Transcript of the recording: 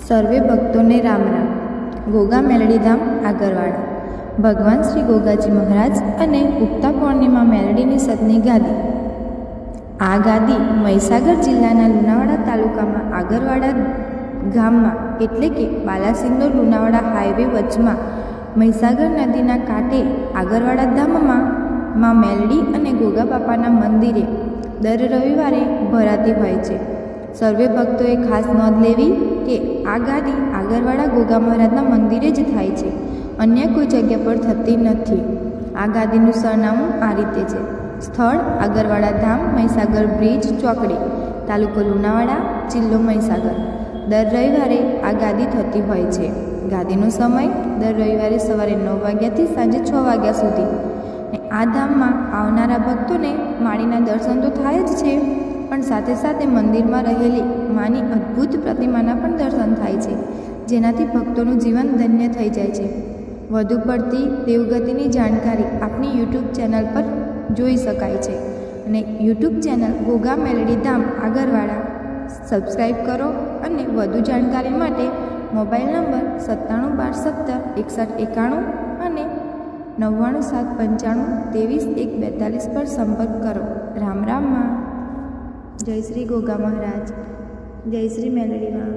સર્વે ભક્તોને રામ રામ। ગોગા મેલડીધામ આગરવાડા ભગવાન શ્રી ગોગાજી મહારાજ અને ઉગતા પૂર્ણિમા મેલડીની સતની ગાદી। આ ગાદી મહીસાગર જિલ્લાના લુણાવાડા તાલુકામાં આગરવાડા ગામમાં એટલે કે બાલાસિનોર લુણાવાડા હાઈવે વચમાં મહીસાગર નદીના કાંઠે આગરવાડા ધામમાં માં મેલડી અને ગોગા બાપાના મંદિરે દર રવિવારે ભરાતી હોય છે। સર્વે ભક્તોએ ખાસ નોંધ લેવી કે આ ગાદી આગરવાડા ગોગા મહારાજના મંદિરે જ થાય છે, અન્ય કોઈ જગ્યા પર થતી નથી। આ ગાદીનું સરનામું આ રીતે છે: સ્થળ આગરવાડા ધામ, મહીસાગર બ્રિજ ચોકડી, તાલુકો લુણાવાડા, જિલ્લો મહીસાગર। દર રવિવારે આ ગાદી થતી હોય છે। ગાદીનો સમય દર રવિવારે સવારે 9 વાગ્યાથી સાંજે 6 વાગ્યા સુધી। આ ધામમાં આવનારા ભક્તોને માળીના દર્શન તો થાય જ છે, પણ સાથે સાથે મંદિરમાં રહેલી માની અદ્ભુત પ્રતિમાના પણ દર્શન થાય છે, જેનાથી ભક્તોનું જીવન ધન્ય થઈ જાય છે। વધુ પડતી દેવગતિની જાણકારી આપણી યુટ્યુબ ચેનલ પર જોઈ શકાય છે અને યુટ્યુબ ચેનલ ગોગા મેલડી ધામ આગરવાડા સબસ્ક્રાઈબ કરો અને વધુ જાણકારી માટે મોબાઈલ નંબર 9712176191 અને 9975523142 પર સંપર્ક કરો। રામ રામ માં। જય શ્રી ગોગા મહારાજ, જય શ્રી મેલડી માં।